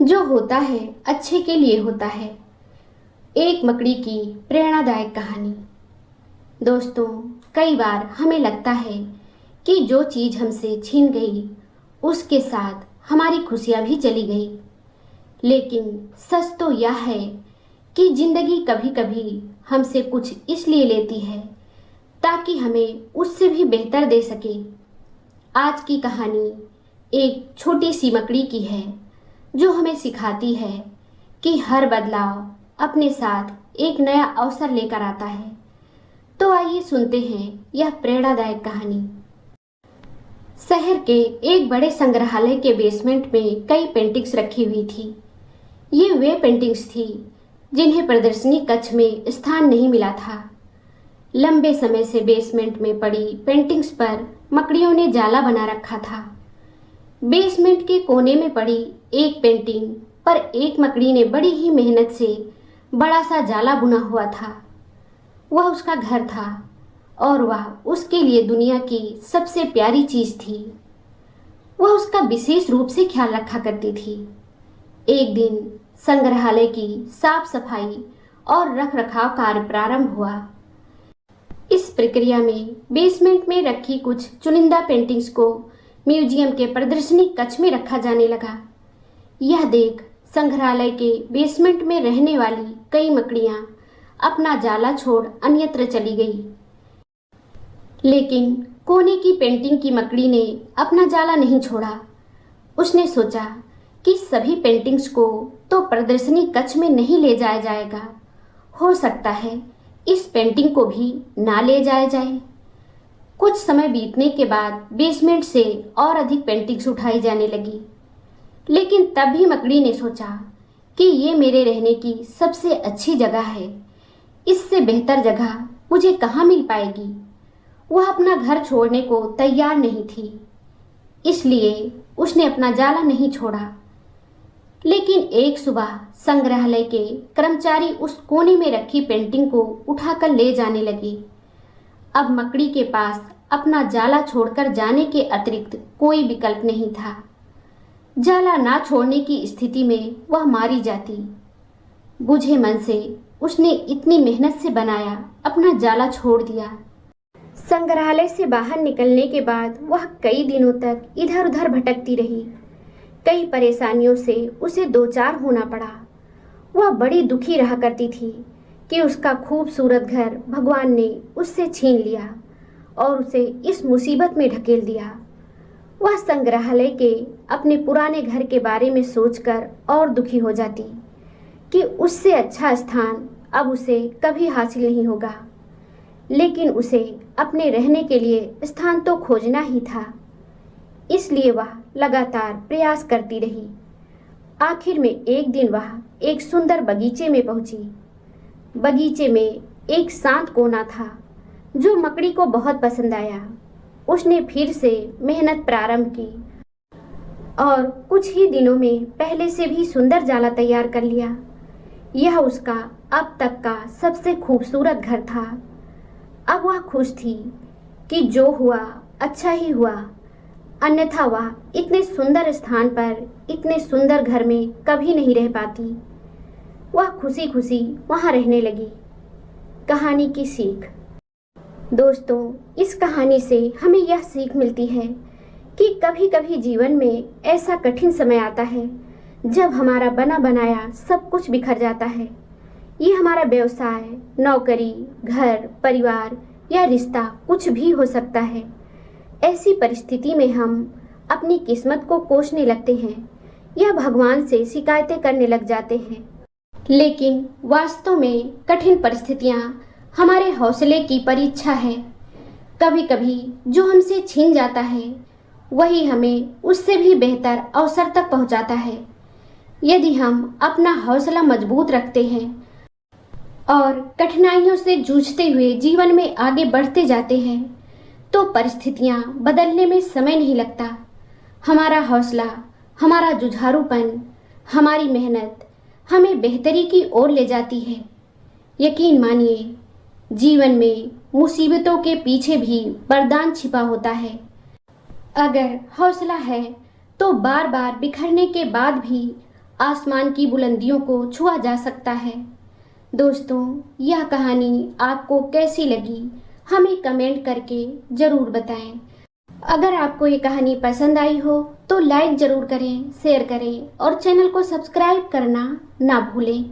जो होता है अच्छे के लिए होता है। एक मकड़ी की प्रेरणादायक कहानी। दोस्तों, कई बार हमें लगता है कि जो चीज़ हमसे छीन गई उसके साथ हमारी खुशियाँ भी चली गई। लेकिन सच तो यह है कि जिंदगी कभी कभी हमसे कुछ इसलिए लेती है ताकि हमें उससे भी बेहतर दे सके। आज की कहानी एक छोटी सी मकड़ी की है जो हमें सिखाती है कि हर बदलाव अपने साथ एक नया अवसर लेकर आता है। तो आइए सुनते हैं यह प्रेरणादायक कहानी। शहर के एक बड़े संग्रहालय के बेसमेंट में कई पेंटिंग्स रखी हुई थी। ये वे पेंटिंग्स थी जिन्हें प्रदर्शनी कक्ष में स्थान नहीं मिला था। लंबे समय से बेसमेंट में पड़ी पेंटिंग्स पर मकड़ियों ने जाला बना रखा था। बेसमेंट के कोने में पड़ी एक पेंटिंग पर एक मकड़ी ने बड़ी ही मेहनत से बड़ा सा जाला बुना हुआ था। वह उसका घर था और वह उसके लिए दुनिया की सबसे प्यारी चीज थी। वह उसका विशेष रूप से ख्याल रखा करती थी। एक दिन संग्रहालय की साफ सफाई और रखरखाव कार्य प्रारंभ हुआ। इस प्रक्रिया में बेसमेंट में रखी कुछ चुनिंदा पेंटिंग्स को म्यूजियम के प्रदर्शनी कक्ष में रखा जाने लगा। यह देख संग्रहालय के बेसमेंट में रहने वाली कई मकड़ियां अपना जाला छोड़ अन्यत्र चली गई। लेकिन कोने की पेंटिंग की मकड़ी ने अपना जाला नहीं छोड़ा। उसने सोचा कि सभी पेंटिंग्स को तो प्रदर्शनी कक्ष में नहीं ले जाया जाएगा, हो सकता है इस पेंटिंग को भी ना ले जाया जाए। कुछ समय बीतने के बाद बेसमेंट से और अधिक पेंटिंग्स उठाई जाने लगी। लेकिन तब भी मकड़ी ने सोचा कि ये मेरे रहने की सबसे अच्छी जगह है, इससे बेहतर जगह मुझे कहाँ मिल पाएगी। वह अपना घर छोड़ने को तैयार नहीं थी, इसलिए उसने अपना जाला नहीं छोड़ा। लेकिन एक सुबह संग्रहालय के कर्मचारी उस कोने में रखी पेंटिंग को उठाकर ले जाने लगे। अब मकड़ी के पास अपना जाला छोड़कर जाने के अतिरिक्त कोई विकल्प नहीं था। जाला ना छोड़ने की स्थिति में वह मारी जाती। बुझे मन से उसने इतनी मेहनत से बनाया अपना जाला छोड़ दिया। संग्रहालय से बाहर निकलने के बाद वह कई दिनों तक इधर उधर भटकती रही। कई परेशानियों से उसे दो चार होना पड़ा। वह बड़ी दुखी रहा करती थी कि उसका खूबसूरत घर भगवान ने उससे छीन लिया और उसे इस मुसीबत में ढकेल दिया। वह संग्रहालय के अपने पुराने घर के बारे में सोचकर और दुखी हो जाती कि उससे अच्छा स्थान अब उसे कभी हासिल नहीं होगा। लेकिन उसे अपने रहने के लिए स्थान तो खोजना ही था, इसलिए वह लगातार प्रयास करती रही। आखिर में एक दिन वह एक सुंदर बगीचे में पहुंची। बगीचे में एक शांत कोना था जो मकड़ी को बहुत पसंद आया। उसने फिर से मेहनत प्रारंभ की और कुछ ही दिनों में पहले से भी सुंदर जाला तैयार कर लिया। यह उसका अब तक का सबसे खूबसूरत घर था। अब वह खुश थी कि जो हुआ अच्छा ही हुआ, अन्यथा वह इतने सुंदर स्थान पर इतने सुंदर घर में कभी नहीं रह पाती। वह खुशी खुशी वहाँ रहने लगी। कहानी की सीख। दोस्तों, इस कहानी से हमें यह सीख मिलती है कि कभी कभी जीवन में ऐसा कठिन समय आता है जब हमारा बना बनाया सब कुछ बिखर जाता है। ये हमारा व्यवसाय, नौकरी, घर, परिवार या रिश्ता कुछ भी हो सकता है। ऐसी परिस्थिति में हम अपनी किस्मत को कोसने लगते हैं या भगवान से शिकायतें करने लग जाते हैं। लेकिन वास्तव में कठिन परिस्थितियाँ हमारे हौसले की परीक्षा है। कभी कभी जो हमसे छीन जाता है वही हमें उससे भी बेहतर अवसर तक पहुंचाता है। यदि हम अपना हौसला मजबूत रखते हैं और कठिनाइयों से जूझते हुए जीवन में आगे बढ़ते जाते हैं तो परिस्थितियां बदलने में समय नहीं लगता। हमारा हौसला, हमारा जुझारूपन, हमारी मेहनत हमें बेहतरी की ओर ले जाती है। यकीन मानिए, जीवन में मुसीबतों के पीछे भी वरदान छिपा होता है। अगर हौसला है तो बार बार बिखरने के बाद भी आसमान की बुलंदियों को छुआ जा सकता है। दोस्तों, यह कहानी आपको कैसी लगी हमें कमेंट करके ज़रूर बताएं। अगर आपको ये कहानी पसंद आई हो तो लाइक ज़रूर करें, शेयर करें और चैनल को सब्सक्राइब करना ना भूलें।